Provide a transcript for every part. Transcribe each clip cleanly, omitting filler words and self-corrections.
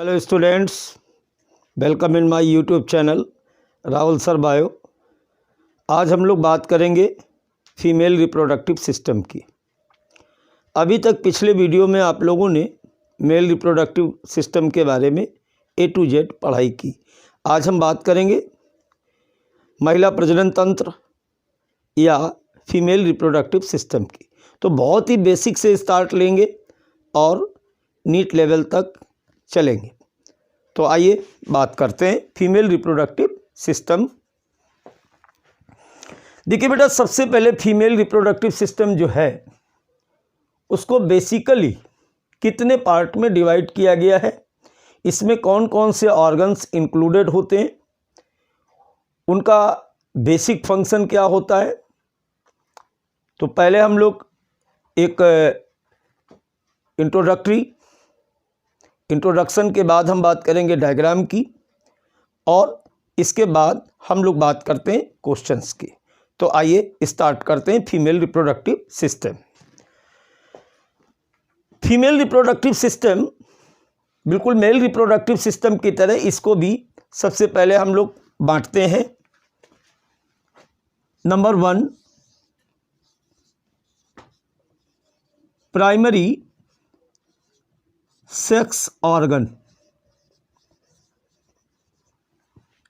Hello students, welcome in my YouTube channel Rahul sir bio. आज हम लोग बात करेंगे फीमेल रिप्रोडक्टिव सिस्टम की। अभी तक पिछले वीडियो में आप लोगों ने मेल रिप्रोडक्टिव सिस्टम के बारे में A to Z पढ़ाई की। आज हम बात करेंगे महिला प्रजनन तंत्र या फीमेल रिप्रोडक्टिव सिस्टम की। तो बहुत ही बेसिक से स्टार्ट लेंगे और नीट लेवल तक चलेंगे। तो आइए बात करते हैं फीमेल रिप्रोडक्टिव सिस्टम। देखिए बेटा, सबसे पहले फीमेल रिप्रोडक्टिव सिस्टम जो है उसको बेसिकली कितने पार्ट में डिवाइड किया गया है, इसमें कौन कौन से ऑर्गन्स इंक्लूडेड होते हैं, उनका बेसिक फंक्शन क्या होता है। तो पहले हम लोग एक इंट्रोडक्शन के बाद हम बात करेंगे डायग्राम की, और इसके बाद हम लोग बात करते हैं क्वेश्चंस की। तो आइए स्टार्ट करते हैं female reproductive system. Female reproductive system बिल्कुल मेल रिप्रोडक्टिव सिस्टम की तरह इसको भी सबसे पहले हम लोग बांटते हैं। नंबर 1, प्राइमरी सेक्स ऑर्गन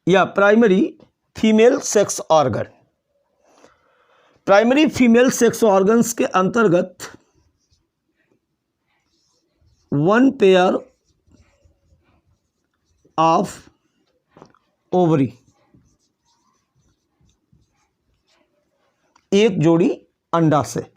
या primary female sex organ. Primary female sex organs के अंतर्गत 1 पेयर ऑफ ओवरी, एक जोड़ी अंडाशय।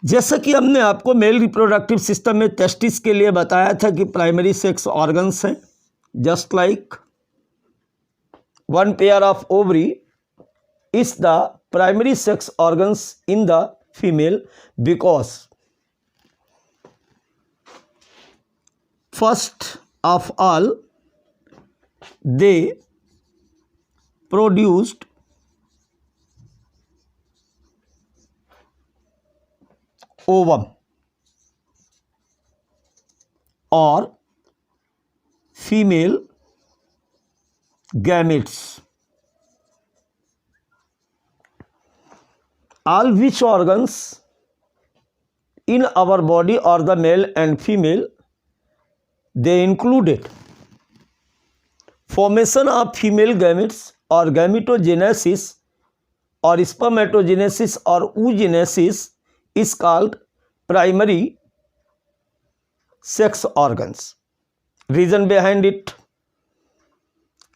जैसा कि हमने आपको मेल रिप्रोडक्टिव सिस्टम में टेस्टिस के लिए बताया था कि प्राइमरी सेक्स ऑर्गन्स हैं, just like 1 pair of ovary is the primary sex organs in the female because first of all they produced ovum or female gametes, all which organs in our body or the male and female they included formation of female gametes or gametogenesis or spermatogenesis or oogenesis is called primary sex organs. Reason behind it,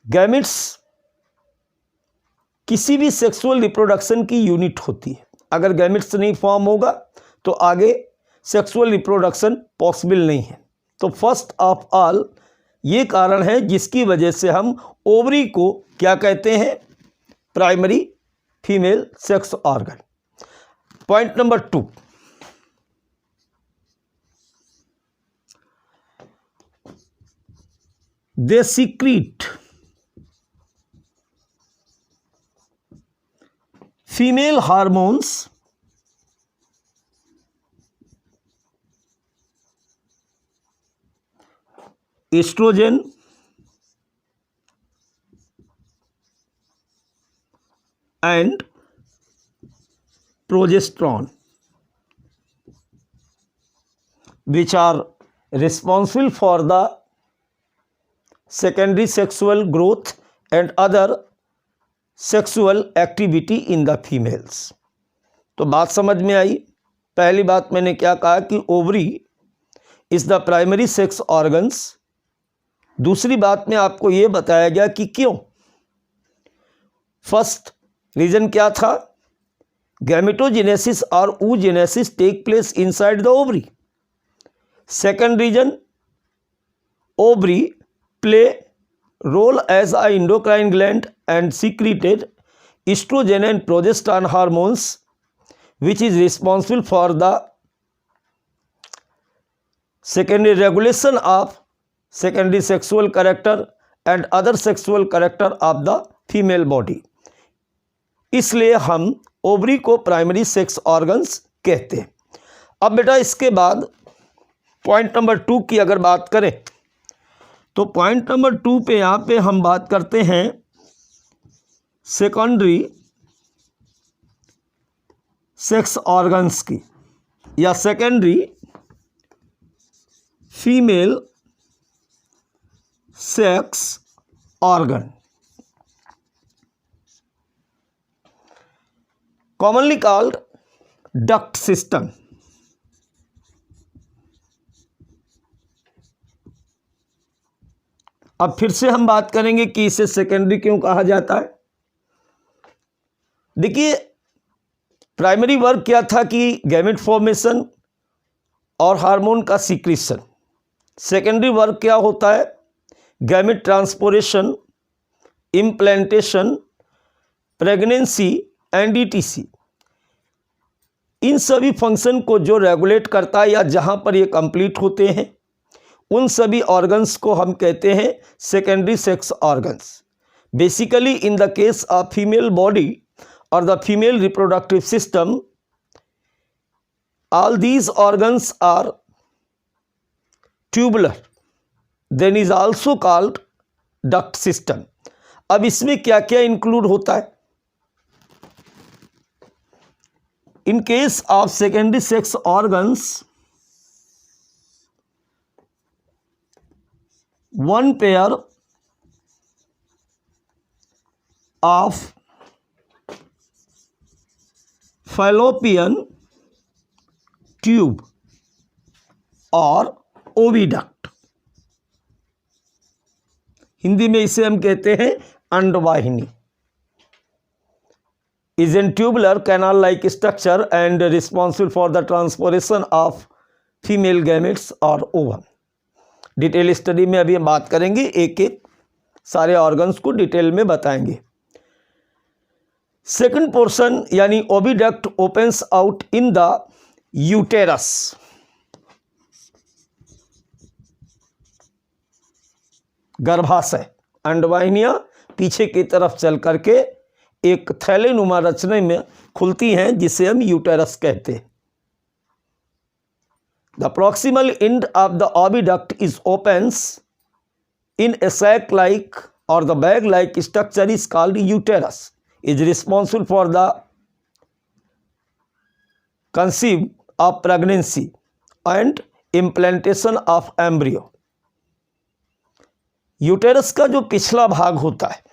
gametes किसी भी sexual reproduction की unit होती है। अगर gametes नहीं form होगा तो आगे सेक्सुअल रिप्रोडक्शन पॉसिबल नहीं है। तो फर्स्ट ऑफ ऑल ये कारण है जिसकी वजह से हम ओवरी को क्या कहते हैं, primary female sex organ. Point number 2, they secrete female hormones estrogen and progesterone, which are responsible for the secondary sexual growth and other sexual activity in the females। तो बात समझ में आई। पहली बात मैंने क्या कहा कि ovary is the primary sex organs. दूसरी बात में आपको ये बताया गया कि क्यों। फर्स्ट रीजन क्या था, गैमेटोजेनेसिस और oogenesis take place inside the ovary. Second reason, ovary play role as a endocrine gland and secreted estrogen and progesterone hormones, which is responsible for the secondary regulation of secondary sexual character and other sexual character of the female body। इसलिए हम ovary को primary sex organs कहते हैं। अब बेटा इसके बाद point number 2 की अगर बात करें तो पॉइंट नंबर 2 पे यहाँ पे हम बात करते हैं सेकेंडरी सेक्स ऑर्गन्स की या secondary female sex organ, commonly called duct system. अब फिर से हम बात करेंगे कि इसे सेकेंडरी क्यों कहा जाता है। देखिए, प्राइमरी वर्क क्या था कि गैमेट फॉर्मेशन और हार्मोन का सीक्रेशन। सेकेंडरी वर्क क्या होता है, गैमेट ट्रांसपोर्टेशन, इम्प्लांटेशन, प्रेगनेंसी, एनडीटीसी। इन सभी फंक्शन को जो रेगुलेट करता है या जहां पर ये कंप्लीट होते हैं उन सभी ऑर्गन्स को हम कहते हैं secondary sex organs. Basically in the case of female body और the female reproductive system, all these organs are tubular, then is also called duct system। अब इसमें क्या क्या इंक्लूड होता है? In case of secondary sex organs, one pair of fallopian tube और oviduct, Hindi में इसे हम कहते हैं अंडवाहिनी, is in tubular canal like structure and responsible for the transportation of female gametes or ovum। Detail study में अभी हम बात करेंगे, एक एक सारे ऑर्गन्स को डिटेल में बताएंगे। सेकंड पोर्शन यानी oviduct opens out in the uterus. गर्भाशय, अंडवाहिनियां पीछे की तरफ चल करके एक थैलेनुमा रचना में खुलती हैं जिसे हम यूटेरस कहते हैं। The proximal end of the oviduct is opens in a sac like और the bag like structure is called uterus, is responsible for the conceive of pregnancy and implantation of embryo. Uterus का जो पिछला भाग होता है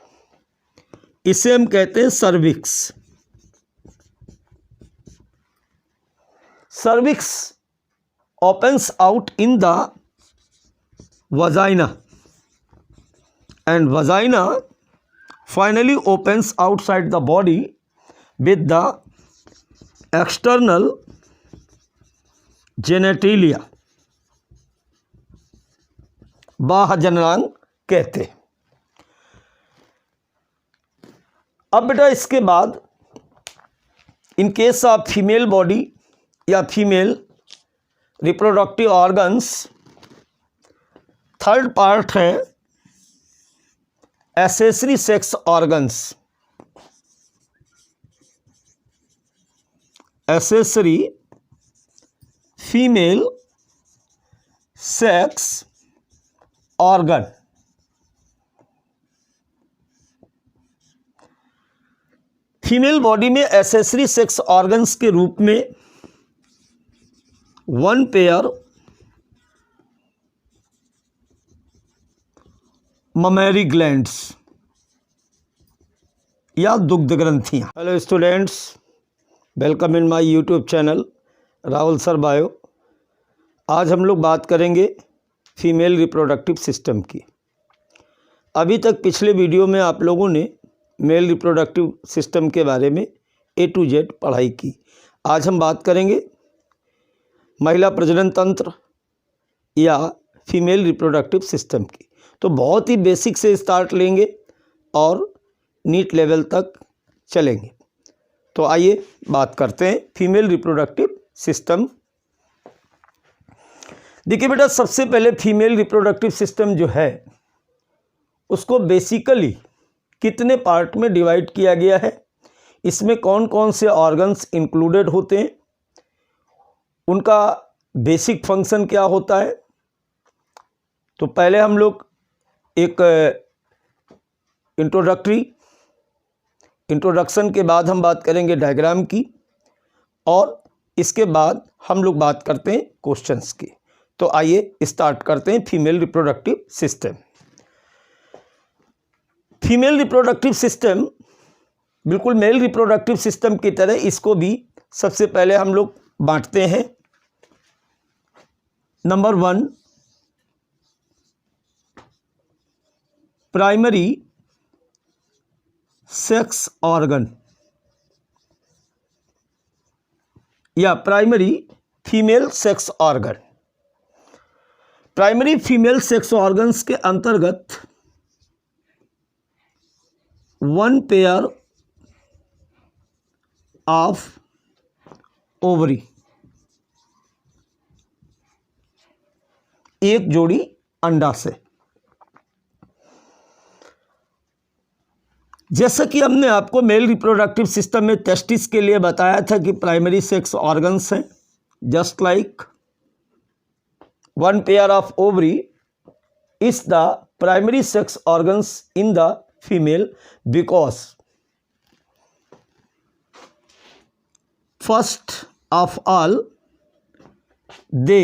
इसे हम कहते हैं cervix. Cervix opens out in the vagina and vagina finally opens outside the body with the external genitalia, बाह्य जननांग कहते हैं। अब बेटा इसके बाद in case of female body या female reproductive organs, third part है accessory sex organs. Accessory female sex organ. Female body में एक्सेसरी सेक्स ऑर्गन्स के रूप में वन पेयर ममेरी ग्लैंड्स या दुग्ध ग्रंथियां। Hello students, welcome in my YouTube channel Rahul sir bio. आज हम लोग बात करेंगे फीमेल रिप्रोडक्टिव सिस्टम की। अभी तक पिछले वीडियो में आप लोगों ने मेल रिप्रोडक्टिव सिस्टम के बारे में A to Z पढ़ाई की। आज हम बात करेंगे महिला प्रजनन तंत्र या फीमेल रिप्रोडक्टिव सिस्टम की। तो बहुत ही बेसिक से स्टार्ट लेंगे और नीट लेवल तक चलेंगे। तो आइए बात करते हैं फीमेल रिप्रोडक्टिव सिस्टम। देखिए बेटा, सबसे पहले फीमेल रिप्रोडक्टिव सिस्टम जो है उसको बेसिकली कितने पार्ट में डिवाइड किया गया है, इसमें कौन कौन से ऑर्गन्स इंक्लूडेड होते हैं, उनका बेसिक फंक्शन क्या होता है। तो पहले हम लोग एक इंट्रोडक्शन के बाद हम बात करेंगे डायग्राम की, और इसके बाद हम लोग बात करते हैं क्वेश्चंस की। तो आइए स्टार्ट करते हैं female reproductive system. Female reproductive system बिल्कुल मेल रिप्रोडक्टिव सिस्टम की तरह इसको भी सबसे पहले हम लोग बांटते हैं। नंबर 1, प्राइमरी सेक्स ऑर्गन या primary female sex organ. Primary female sex organs के अंतर्गत 1 पेयर ऑफ ओवरी, एक जोड़ी अंडाशय। जैसा कि हमने आपको मेल रिप्रोडक्टिव सिस्टम में टेस्टिस के लिए बताया था कि प्राइमरी सेक्स ऑर्गन्स हैं, just like 1 pair of ovary is the primary sex organs in the female because first of all they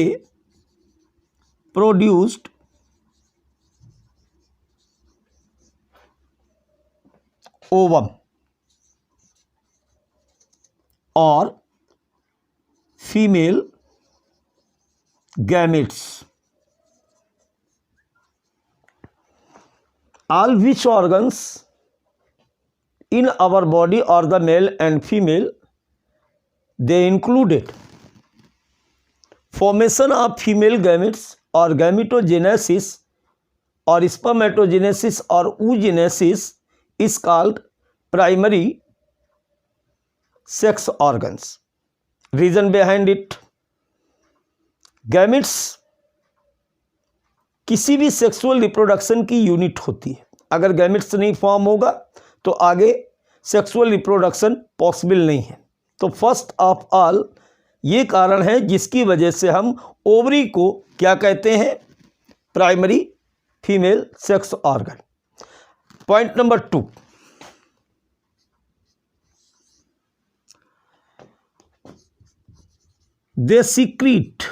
produced ovum or female gametes, all which organs in our body or the male and female, they included formation of female gametes or gametogenesis or spermatogenesis or oogenesis is called primary sex organs. Reason behind it, gametes किसी भी sexual reproduction की unit होती है। अगर gametes नहीं form होगा तो आगे सेक्सुअल रिप्रोडक्शन पॉसिबल नहीं है। तो फर्स्ट ऑफ ऑल ये कारण है जिसकी वजह से हम ओवरी को क्या कहते हैं, primary female sex organ. Point number 2, they secrete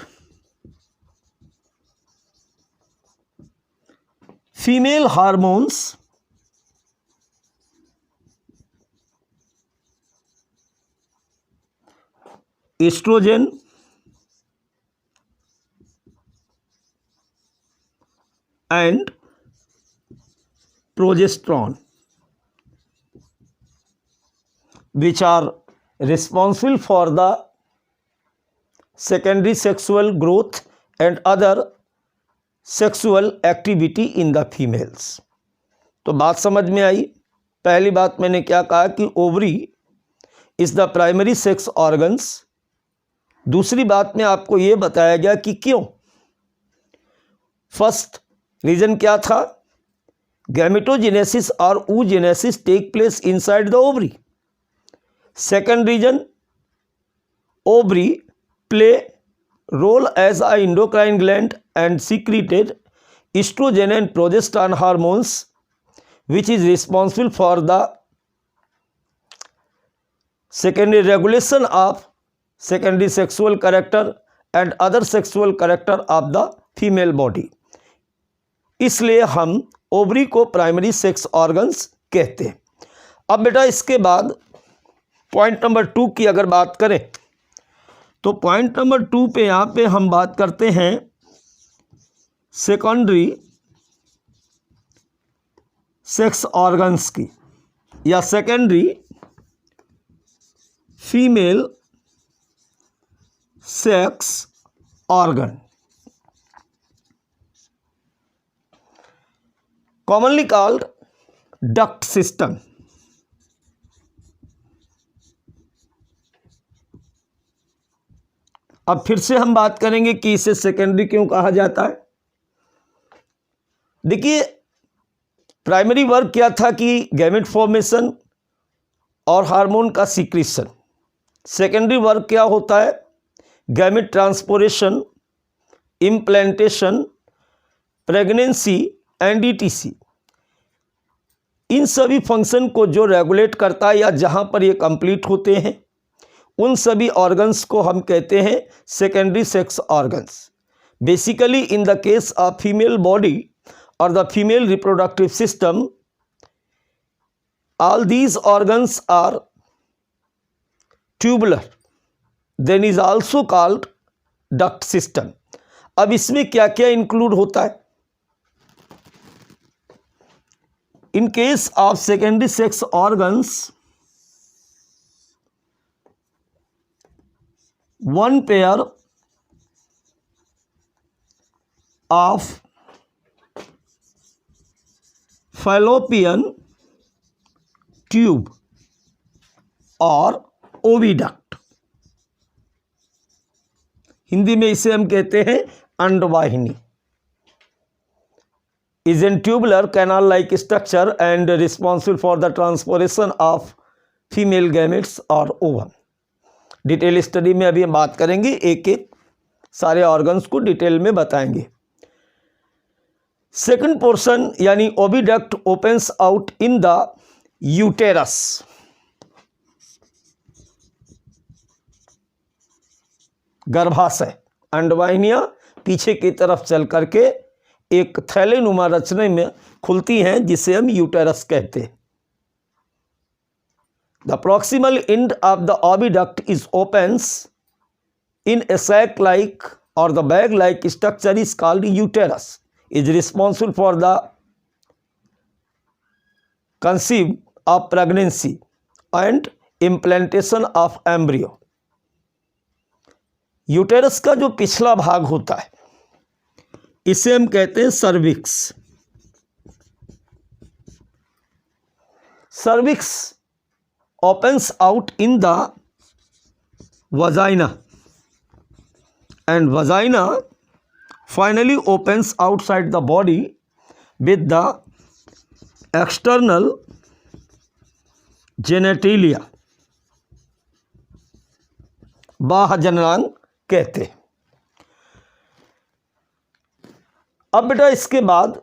female hormones estrogen and progesterone, which are responsible for the secondary sexual growth and other sexual activity in the females। तो बात समझ में आई। पहली बात मैंने क्या कहा कि ovary is the primary sex organs. दूसरी बात में आपको ये बताया गया कि क्यों। फर्स्ट रीजन क्या था, गैमेटोजेनेसिस और oogenesis take place inside the ovary. Second reason, ovary play role as a endocrine gland and secreted estrogen and progesterone hormones, which is responsible for the secondary regulation of secondary sexual character and other sexual character of the female body। इसलिए हम ovary को primary sex organs कहते हैं। अब बेटा इसके बाद point number 2 की अगर बात करें तो पॉइंट नंबर 2 पे यहाँ पे हम बात करते हैं सेकेंडरी सेक्स ऑर्गन्स की या secondary female sex organ, commonly called duct system. अब फिर से हम बात करेंगे कि इसे सेकेंडरी क्यों कहा जाता है। देखिए प्राइमरी वर्क क्या था कि गैमेट फॉर्मेशन और हार्मोन का सीक्रेशन। सेकेंडरी वर्क क्या होता है, gamete transportation, implantation, pregnancy and ETC, इन सभी फंक्शन को जो रेगुलेट करता है या जहाँ पर ये कंप्लीट होते हैं उन सभी ऑर्गन्स को हम कहते हैं secondary sex organs. Basically in the case of female body और the female reproductive system, all these organs are tubular, then is also called duct system। अब इसमें क्या क्या इंक्लूड होता है? In case of secondary sex organs, one pair of fallopian tube और oviduct, Hindi में इसे हम कहते हैं अंडवाहिनी, is a tubular canal like structure and responsible for the transportation of female gametes or ovum। Detail study में अभी हम बात करेंगे, एक एक सारे ऑर्गन्स को डिटेल में बताएंगे। सेकंड पोर्शन यानी oviduct opens out in the uterus. गर्भाशय, अंडवाहिनियां पीछे की तरफ चल करके एक थैलेनुमा रचने में खुलती हैं जिसे हम यूटेरस कहते हैं। The proximal end of the oviduct is opens in a sac like और the bag like structure is called uterus, is responsible for the conceive of pregnancy and implantation of embryo. Uterus का जो पिछला भाग होता है इसे हम कहते हैं cervix. Cervix opens out in the vagina and vagina finally opens outside the body with the external genitalia, बाह्य जननांग कहते हैं। अब बेटा इसके बाद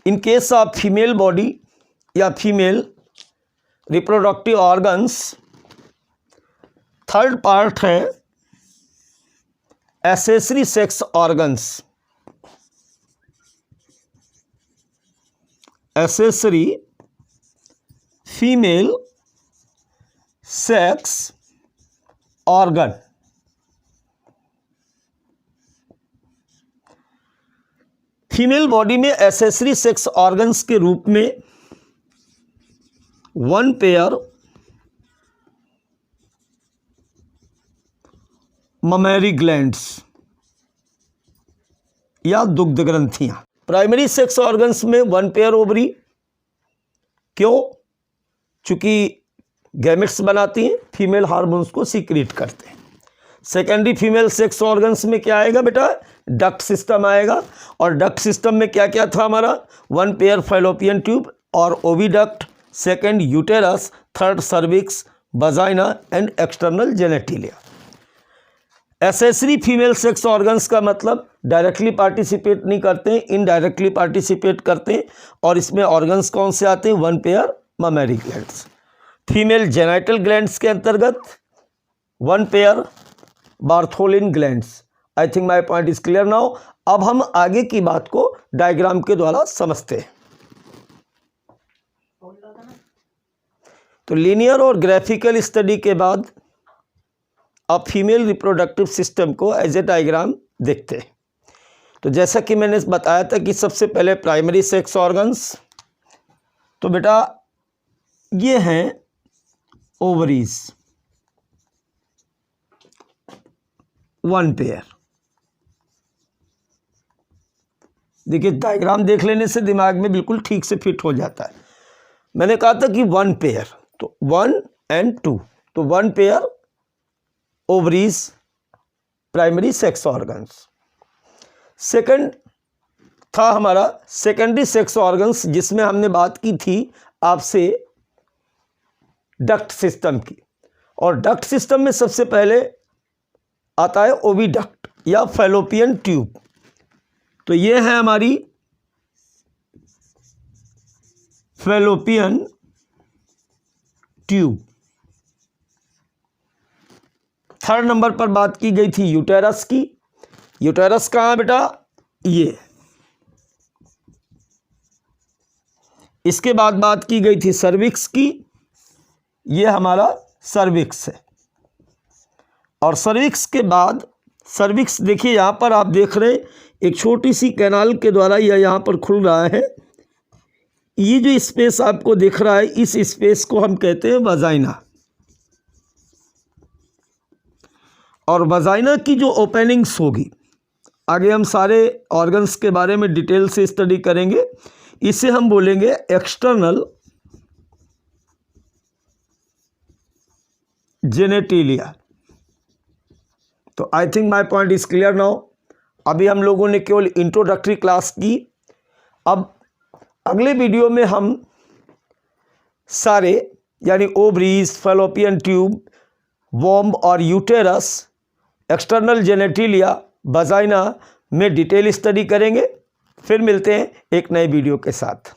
in case of female body या female reproductive organs, third part है accessory sex organs. Accessory female sex organ. Female body में एक्सेसरी सेक्स ऑर्गन्स के रूप में वन पेयर ममेरी ग्लैंड्स या दुग्ध ग्रंथियां। प्राइमरी सेक्स ऑर्गन्स में वन पेयर ओवरी, क्यों? चूंकि गैमेट्स बनाती हैं, फीमेल हार्मोन्स को सीक्रेट करते हैं। सेकेंडरी फीमेल सेक्स ऑर्गन्स में क्या आएगा बेटा? डक्ट सिस्टम आएगा। और डक्ट सिस्टम में क्या क्या था हमारा? वन पेयर फैलोपियन ट्यूब और oviduct, second uterus, third cervix, vagina and external genitalia. Accessory female sex organs का मतलब डायरेक्टली पार्टिसिपेट नहीं करते हैं, इनडायरेक्टली पार्टिसिपेट करते हैं। और इसमें ऑर्गन्स कौन से आते हैं? One pair mammary glands. Female genital glands के अंतर्गत one pair Bartholin glands. I think my point is clear now. अब हम आगे की बात को डायग्राम के द्वारा समझते हैं। तो लीनियर और ग्राफिकल स्टडी के बाद अब फीमेल रिप्रोडक्टिव सिस्टम को एज ए डायग्राम देखते हैं। तो जैसा कि मैंने बताया था कि सबसे पहले प्राइमरी सेक्स ऑर्गन्स, तो बेटा ये हैं ओवरीज, वन पेयर। देखिए डायग्राम देख लेने से दिमाग में बिल्कुल ठीक से फिट हो जाता है। मैंने कहा था कि वन पेयर, तो 1 and 2, तो one pair ovaries primary sex organs. Second था हमारा सेकेंडरी सेक्स ऑर्गन्स, जिसमें हमने बात की थी आपसे डक्ट सिस्टम की। और डक्ट सिस्टम में सबसे पहले आता है ओविडक्ट या फैलोपियन ट्यूब। तो ये है हमारी फैलोपियन ट्यूब। थर्ड नंबर पर बात की गई थी यूटेरस की। यूटेरस कहाँ है बेटा? ये। इसके बाद बात की गई थी सर्विक्स की। ये हमारा सर्विक्स है। और सर्विक्स के बाद, सर्विक्स देखिए यहाँ पर आप देख रहे हैं एक छोटी सी कैनाल के द्वारा यह यहाँ पर खुल रहा है। ये जो स्पेस आपको दिख रहा है, इस स्पेस को हम कहते हैं वजाइना। और वजाइना की जो ओपनिंग्स होगी, आगे हम सारे ऑर्गन्स के बारे में डिटेल से स्टडी करेंगे, इसे हम बोलेंगे एक्सटर्नल जेनेटिलिया। तो I think my point is clear now. अभी हम लोगों ने केवल इंट्रोडक्टरी क्लास की। अब अगले वीडियो में हम सारे यानी ओवरीज, फैलोपियन ट्यूब, वॉम्ब और यूटेरस, एक्सटर्नल जेनेटिलिया, वजाइना में डिटेल स्टडी करेंगे। फिर मिलते हैं एक नए वीडियो के साथ।